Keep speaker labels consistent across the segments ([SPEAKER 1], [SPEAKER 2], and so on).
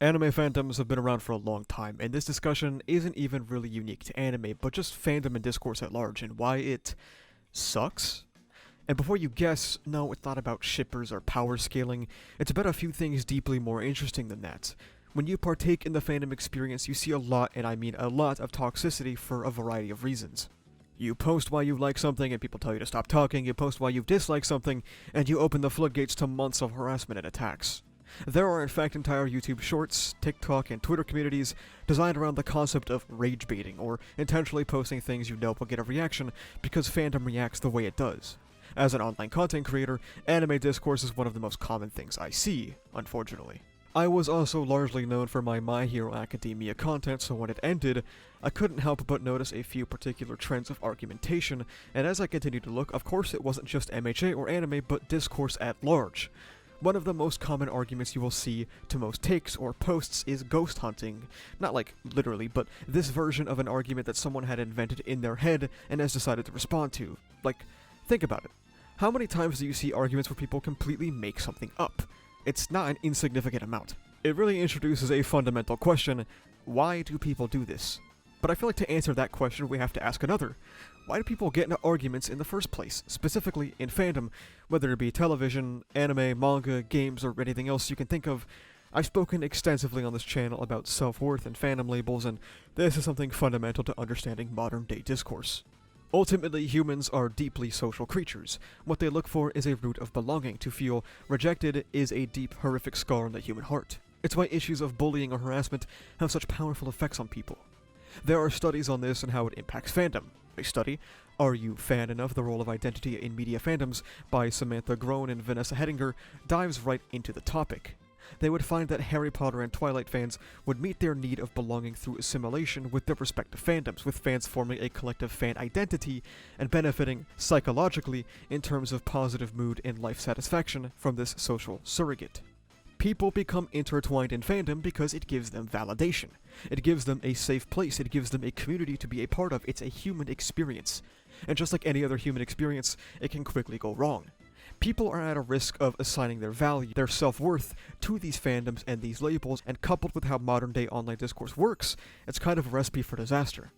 [SPEAKER 1] Anime fandoms have been around for a long time, and this discussion isn't even really unique to anime, but just fandom and discourse at large, and why it sucks? And before you guess, no, it's not about shippers or power scaling, it's about a few things deeply more interesting than that. When you partake in the fandom experience, you see a lot, and I mean a lot, of toxicity for a variety of reasons. You post why you like something and people tell you to stop talking, you post why you dislike something, and you open the floodgates to months of harassment and attacks. There are in fact entire YouTube Shorts, TikTok, and Twitter communities designed around the concept of rage baiting, or intentionally posting things you know will get a reaction because fandom reacts the way it does. As an online content creator, anime discourse is one of the most common things I see, unfortunately. I was also largely known for my My Hero Academia content, so when it ended, I couldn't help but notice a few particular trends of argumentation, and as I continued to look, of course it wasn't just MHA or anime, but discourse at large. One of the most common arguments you will see to most takes or posts is ghost hunting. Not like literally, but this version of an argument that someone had invented in their head and has decided to respond to. Like, think about it. How many times do you see arguments where people completely make something up? It's not an insignificant amount. It really introduces a fundamental question: why do people do this? But I feel like to answer that question we have to ask another. Why do people get into arguments in the first place, specifically in fandom, whether it be television, anime, manga, games, or anything else you can think of? I've spoken extensively on this channel about self-worth and fandom labels, and this is something fundamental to understanding modern-day discourse. Ultimately, humans are deeply social creatures. What they look for is a root of belonging. To feel rejected is a deep, horrific scar on the human heart. It's why issues of bullying or harassment have such powerful effects on people. There are studies on this and how it impacts fandom. A study, Are You Fan Enough? The Role of Identity in Media Fandoms, by Samantha Groen and Vanessa Hedinger, dives right into the topic. They would find that Harry Potter and Twilight fans would meet their need of belonging through assimilation with their respective fandoms, with fans forming a collective fan identity and benefiting psychologically in terms of positive mood and life satisfaction from this social surrogate. People become intertwined in fandom because it gives them validation. It gives them a safe place. It gives them a community to be a part of. It's a human experience. And just like any other human experience, it can quickly go wrong. People are at a risk of assigning their value, their self-worth, to these fandoms and these labels, and coupled with how modern-day online discourse works, it's kind of a recipe for disaster.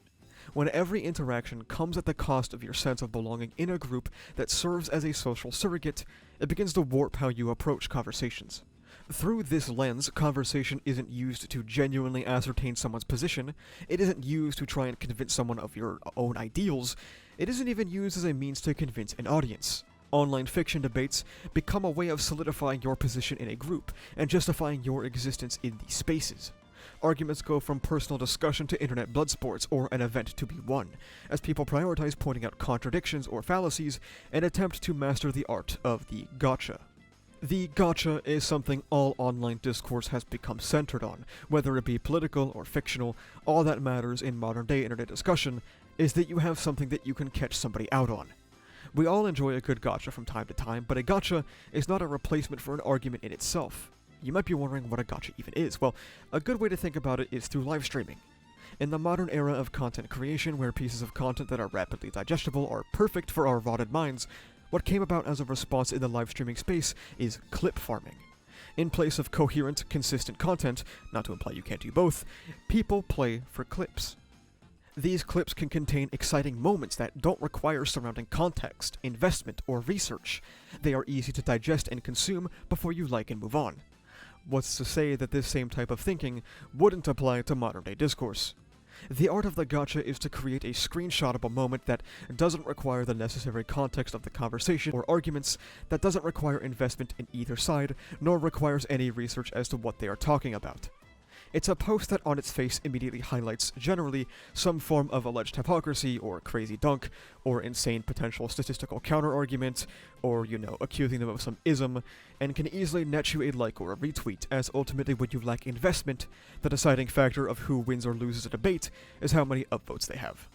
[SPEAKER 1] When every interaction comes at the cost of your sense of belonging in a group that serves as a social surrogate, it begins to warp how you approach conversations. Through this lens, conversation isn't used to genuinely ascertain someone's position, it isn't used to try and convince someone of your own ideals, it isn't even used as a means to convince an audience. Online fiction debates become a way of solidifying your position in a group and justifying your existence in these spaces. Arguments go from personal discussion to internet blood sports or an event to be won, as people prioritize pointing out contradictions or fallacies and attempt to master the art of the gotcha. The gotcha is something all online discourse has become centered on. Whether it be political or fictional, all that matters in modern-day internet discussion is that you have something that you can catch somebody out on. We all enjoy a good gotcha from time to time, but a gotcha is not a replacement for an argument in itself. You might be wondering what a gotcha even is. Well, a good way to think about it is through live streaming. In the modern era of content creation, where pieces of content that are rapidly digestible are perfect for our rotted minds, what came about as a response in the live streaming space is clip farming. In place of coherent, consistent content, not to imply you can't do both, people play for clips. These clips can contain exciting moments that don't require surrounding context, investment, or research. They are easy to digest and consume before you like and move on. What's to say that this same type of thinking wouldn't apply to modern-day discourse? The art of the gotcha is to create a screenshotable moment that doesn't require the necessary context of the conversation or arguments, that doesn't require investment in either side, nor requires any research as to what they are talking about. It's a post that on its face immediately highlights, generally, some form of alleged hypocrisy, or crazy dunk, or insane potential statistical counter-argument, or, accusing them of some ism, and can easily net you a like or a retweet, as ultimately when you lack investment, the deciding factor of who wins or loses a debate is how many upvotes they have.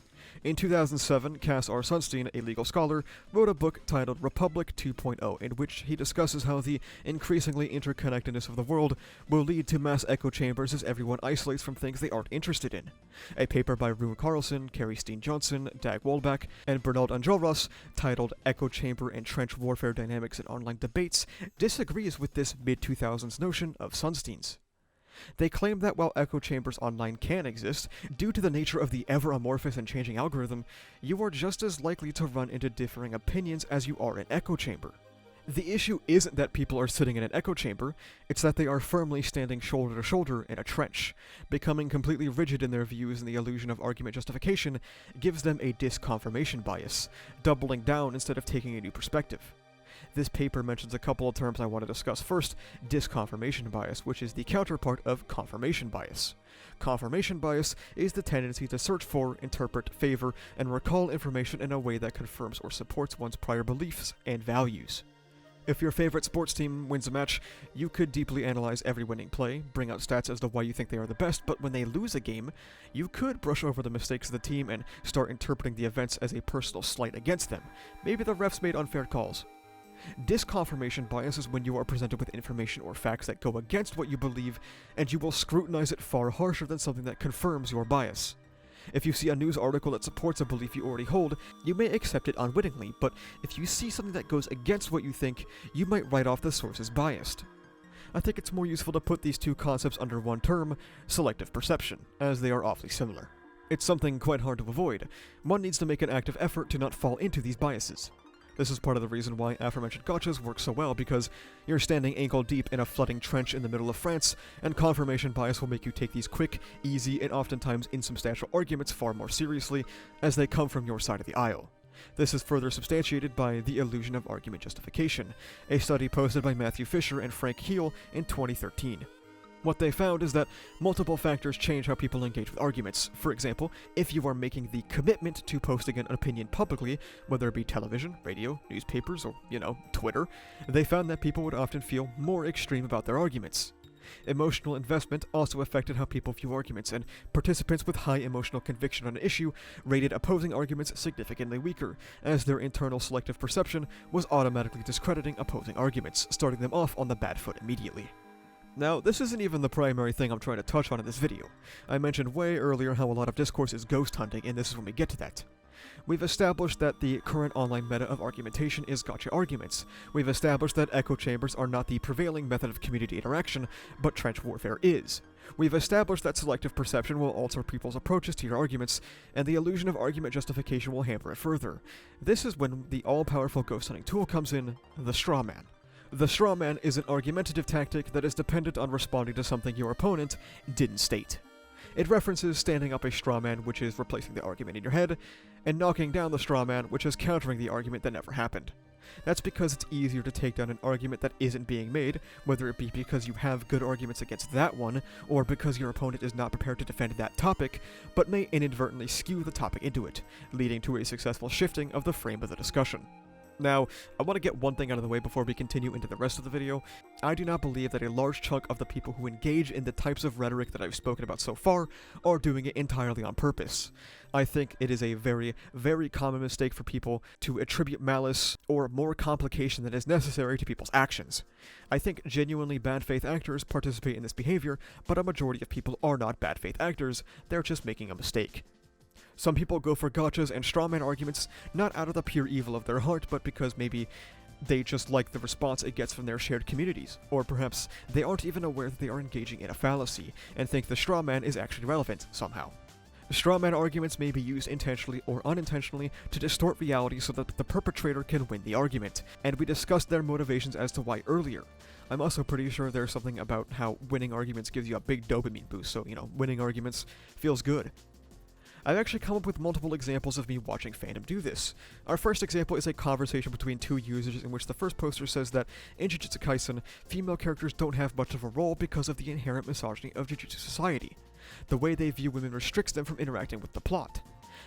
[SPEAKER 1] In 2007, Cass R. Sunstein, a legal scholar, wrote a book titled Republic 2.0, in which he discusses how the increasingly interconnectedness of the world will lead to mass echo chambers as everyone isolates from things they aren't interested in. A paper by Rune Carlson, Carrie Steen Johnson, Dag Wolbach, and Bernard Anjolras, titled Echo Chamber and Trench Warfare Dynamics in Online Debates, disagrees with this mid-2000s notion of Sunstein's. They claim that while echo chambers online can exist, due to the nature of the ever amorphous and changing algorithm, you are just as likely to run into differing opinions as you are in echo chamber. The issue isn't that people are sitting in an echo chamber, it's that they are firmly standing shoulder to shoulder in a trench. Becoming completely rigid in their views and the illusion of argument justification gives them a disconfirmation bias, doubling down instead of taking a new perspective. This paper mentions a couple of terms I want to discuss. First, disconfirmation bias, which is the counterpart of confirmation bias. Confirmation bias is the tendency to search for, interpret, favor, and recall information in a way that confirms or supports one's prior beliefs and values. If your favorite sports team wins a match, you could deeply analyze every winning play, bring out stats as to why you think they are the best, but when they lose a game, you could brush over the mistakes of the team and start interpreting the events as a personal slight against them. Maybe the refs made unfair calls. Disconfirmation bias is when you are presented with information or facts that go against what you believe, and you will scrutinize it far harsher than something that confirms your bias. If you see a news article that supports a belief you already hold, you may accept it unwittingly, but if you see something that goes against what you think, you might write off the source as biased. I think it's more useful to put these two concepts under one term, selective perception, as they are awfully similar. It's something quite hard to avoid. One needs to make an active effort to not fall into these biases. This is part of the reason why aforementioned gotchas work so well, because you're standing ankle deep in a flooding trench in the middle of France, and confirmation bias will make you take these quick, easy, and oftentimes insubstantial arguments far more seriously, as they come from your side of the aisle. This is further substantiated by the illusion of argument justification, a study posted by Matthew Fisher and Frank Heel in 2013. What they found is that multiple factors change how people engage with arguments. For example, if you are making the commitment to posting an opinion publicly, whether it be television, radio, newspapers, or, Twitter, they found that people would often feel more extreme about their arguments. Emotional investment also affected how people view arguments, and participants with high emotional conviction on an issue rated opposing arguments significantly weaker, as their internal selective perception was automatically discrediting opposing arguments, starting them off on the bad foot immediately. Now, this isn't even the primary thing I'm trying to touch on in this video. I mentioned way earlier how a lot of discourse is ghost hunting, and this is when we get to that. We've established that the current online meta of argumentation is gotcha arguments. We've established that echo chambers are not the prevailing method of community interaction, but trench warfare is. We've established that selective perception will alter people's approaches to your arguments, and the illusion of argument justification will hamper it further. This is when the all-powerful ghost hunting tool comes in, the straw man. The straw man is an argumentative tactic that is dependent on responding to something your opponent didn't state. It references standing up a straw man, which is replacing the argument in your head, and knocking down the straw man, which is countering the argument that never happened. That's because it's easier to take down an argument that isn't being made, whether it be because you have good arguments against that one, or because your opponent is not prepared to defend that topic, but may inadvertently skew the topic into it, leading to a successful shifting of the frame of the discussion. Now, I want to get one thing out of the way before we continue into the rest of the video. I do not believe that a large chunk of the people who engage in the types of rhetoric that I've spoken about so far are doing it entirely on purpose. I think it is a very, very common mistake for people to attribute malice or more complication than is necessary to people's actions. I think genuinely bad faith actors participate in this behavior, but a majority of people are not bad faith actors, they're just making a mistake. Some people go for gotchas and strawman arguments not out of the pure evil of their heart, but because maybe they just like the response it gets from their shared communities, or perhaps they aren't even aware that they are engaging in a fallacy, and think the strawman is actually relevant somehow. Strawman arguments may be used intentionally or unintentionally to distort reality so that the perpetrator can win the argument, and we discussed their motivations as to why earlier. I'm also pretty sure there's something about how winning arguments gives you a big dopamine boost, so, winning arguments feels good. I've actually come up with multiple examples of me watching fandom do this. Our first example is a conversation between two users in which the first poster says that in Jujutsu Kaisen, female characters don't have much of a role because of the inherent misogyny of Jujutsu society. The way they view women restricts them from interacting with the plot.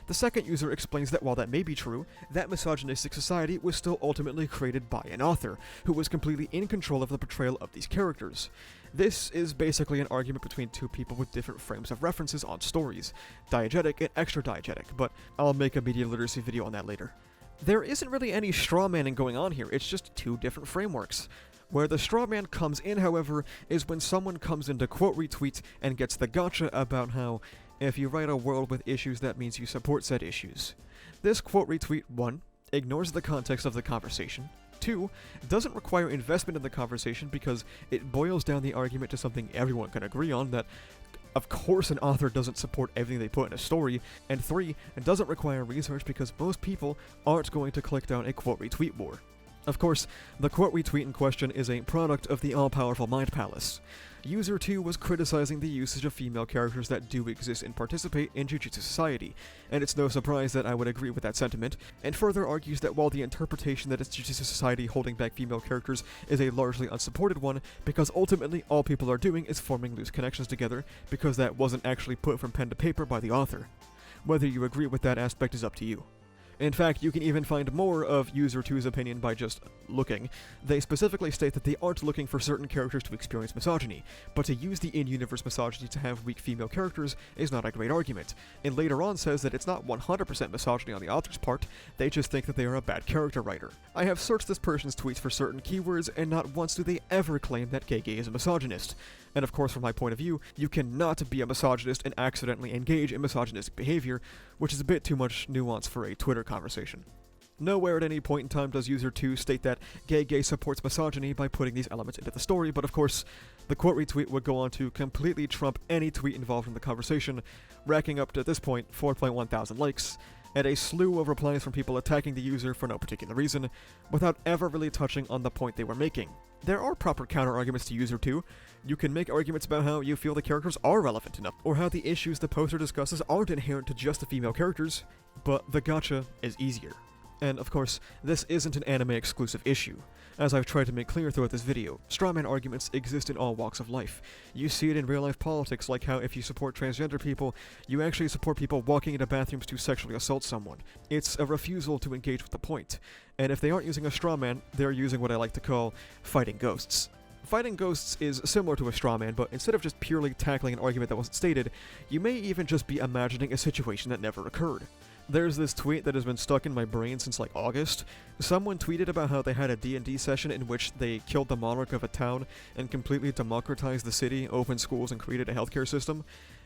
[SPEAKER 1] The second user explains that while that may be true, that misogynistic society was still ultimately created by an author, who was completely in control of the portrayal of these characters. This is basically an argument between two people with different frames of references on stories, diegetic and extra-diegetic, but I'll make a media literacy video on that later. There isn't really any strawmanning going on here, it's just two different frameworks. Where the strawman comes in, however, is when someone comes in to quote retweet and gets the gotcha about how if you write a world with issues, that means you support said issues. This quote retweet 1 ignores the context of the conversation, 2, doesn't require investment in the conversation because it boils down the argument to something everyone can agree on, that of course an author doesn't support everything they put in a story, and 3, it doesn't require research because most people aren't going to click down a quote retweet war. Of course, the quote retweet in question is a product of the all-powerful Mind Palace. User 2 was criticizing the usage of female characters that do exist and participate in Jujutsu Society, and it's no surprise that I would agree with that sentiment, and further argues that while the interpretation that it's Jujutsu Society holding back female characters is a largely unsupported one, because ultimately all people are doing is forming loose connections together, because that wasn't actually put from pen to paper by the author. Whether you agree with that aspect is up to you. In fact, you can even find more of User 2's opinion by just looking. They specifically state that they aren't looking for certain characters to experience misogyny, but to use the in-universe misogyny to have weak female characters is not a great argument, and later on says that it's not 100% misogyny on the author's part, they just think that they are a bad character writer. I have searched this person's tweets for certain keywords, and not once do they ever claim that Gege is a misogynist. And of course, from my point of view, you cannot be a misogynist and accidentally engage in misogynistic behavior, which is a bit too much nuance for a Twitter conversation. Nowhere at any point in time does User 2 state that Gege supports misogyny by putting these elements into the story, but of course, the quote retweet would go on to completely trump any tweet involved in the conversation, racking up to, at this point, 4.1 thousand likes, and a slew of replies from people attacking the user for no particular reason, without ever really touching on the point they were making. There are proper counter-arguments to User 2. You can make arguments about how you feel the characters are relevant enough, or how the issues the poster discusses aren't inherent to just the female characters, but the gotcha is easier. And of course, this isn't an anime-exclusive issue. As I've tried to make clear throughout this video, strawman arguments exist in all walks of life. You see it in real-life politics, like how if you support transgender people, you actually support people walking into bathrooms to sexually assault someone. It's a refusal to engage with the point. And if they aren't using a strawman, they're using what I like to call fighting ghosts. Fighting ghosts is similar to a strawman, but instead of just purely tackling an argument that wasn't stated, you may even just be imagining a situation that never occurred. There's this tweet that has been stuck in my brain since like August. Someone tweeted about how they had a D&D session in which they killed the monarch of a town and completely democratized the city, opened schools, and created a healthcare system.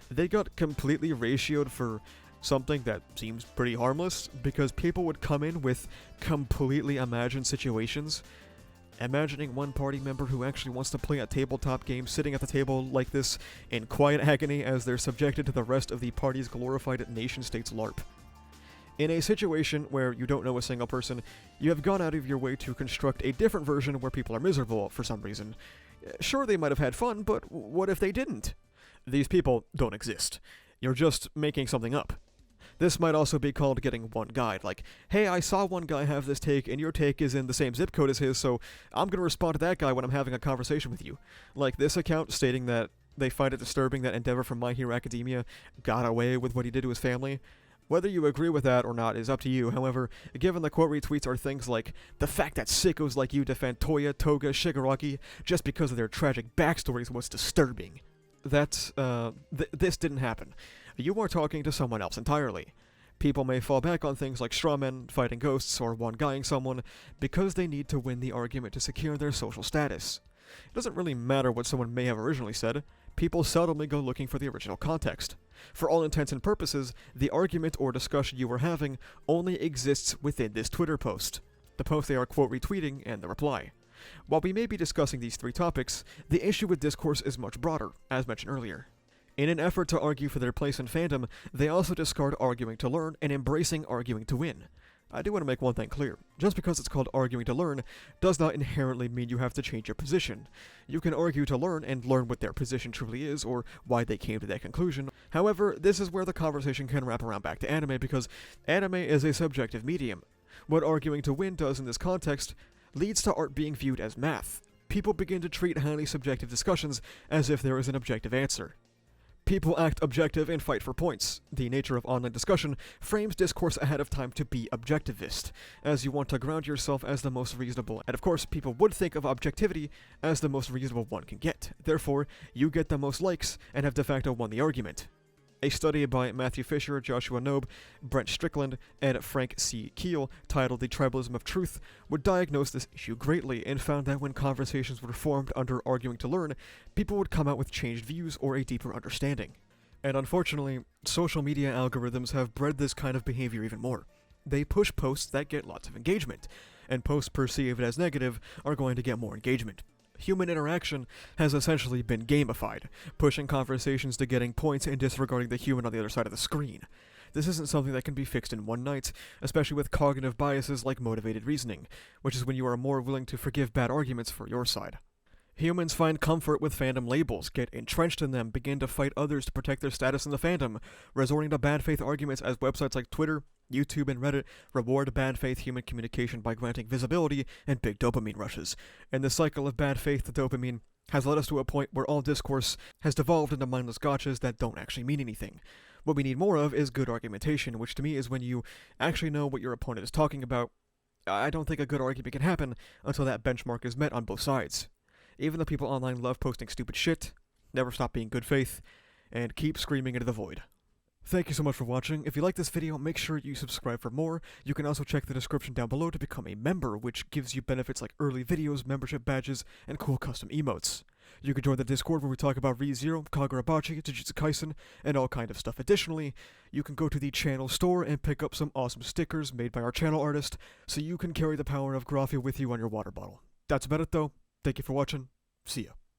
[SPEAKER 1] They got completely ratioed for something that seems pretty harmless, because people would come in with completely imagined situations. Imagining one party member who actually wants to play a tabletop game sitting at the table like this in quiet agony as they're subjected to the rest of the party's glorified nation-state's LARP. In a situation where you don't know a single person, you have gone out of your way to construct a different version where people are miserable for some reason. Sure, they might have had fun, but what if they didn't? These people don't exist. You're just making something up. This might also be called getting one guide, like, hey, I saw one guy have this take, and your take is in the same zip code as his, so I'm gonna respond to that guy when I'm having a conversation with you. Like this account stating that they find it disturbing that Endeavor from My Hero Academia got away with what he did to his family. Whether you agree with that or not is up to you, however, given the quote retweets are things like, the fact that sickos like you defend Toya, Toga, Shigaraki just because of their tragic backstories was disturbing. This didn't happen. You are talking to someone else entirely. People may fall back on things like strawmen, fighting ghosts, or one-guying someone because they need to win the argument to secure their social status. It doesn't really matter what someone may have originally said. People seldomly go looking for the original context. For all intents and purposes, the argument or discussion you are having only exists within this Twitter post, the post they are quote retweeting, and the reply. While we may be discussing these three topics, the issue with Discourse is much broader, as mentioned earlier. In an effort to argue for their place in fandom, they also discard arguing to learn and embracing arguing to win. I do want to make one thing clear. Just because it's called arguing to learn does not inherently mean you have to change your position. You can argue to learn and learn what their position truly is or why they came to that conclusion. However, this is where the conversation can wrap around back to anime because anime is a subjective medium. What arguing to win does in this context leads to art being viewed as math. People begin to treat highly subjective discussions as if there is an objective answer. People act objective and fight for points. The nature of online discussion frames discourse ahead of time to be objectivist, as you want to ground yourself as the most reasonable, and of course people would think of objectivity as the most reasonable one can get. Therefore, you get the most likes and have de facto won the argument. A study by Matthew Fisher, Joshua Knobe, Brent Strickland, and Frank C. Keel, titled The Tribalism of Truth, would diagnose this issue greatly and found that when conversations were formed under arguing to learn, people would come out with changed views or a deeper understanding. And unfortunately, social media algorithms have bred this kind of behavior even more. They push posts that get lots of engagement. and posts perceived as negative are going to get more engagement. Human interaction has essentially been gamified, pushing conversations to getting points and disregarding the human on the other side of the screen. This isn't something that can be fixed in one night, especially with cognitive biases like motivated reasoning, which is when you are more willing to forgive bad arguments for your side. Humans find comfort with fandom labels, get entrenched in them, begin to fight others to protect their status in the fandom, resorting to bad faith arguments as websites like Twitter, YouTube, and Reddit reward bad faith human communication by granting visibility and big dopamine rushes. And the cycle of bad faith to dopamine has led us to a point where all discourse has devolved into mindless gotchas that don't actually mean anything. What we need more of is good argumentation, which to me is when you actually know what your opponent is talking about. I don't think a good argument can happen until that benchmark is met on both sides. Even though people online love posting stupid shit, never stop being good faith, and keep screaming into the void. Thank you so much for watching. If you like this video, make sure you subscribe for more. You can also check the description down below to become a member, which gives you benefits like early videos, membership badges, and cool custom emotes. You can join the Discord where we talk about ReZero, Kagurabachi, Jujutsu Kaisen, and all kind of stuff. Additionally, you can go to the channel store and pick up some awesome stickers made by our channel artist, so you can carry the power of Graphia with you on your water bottle. That's about it though. Thank you for watching. See ya.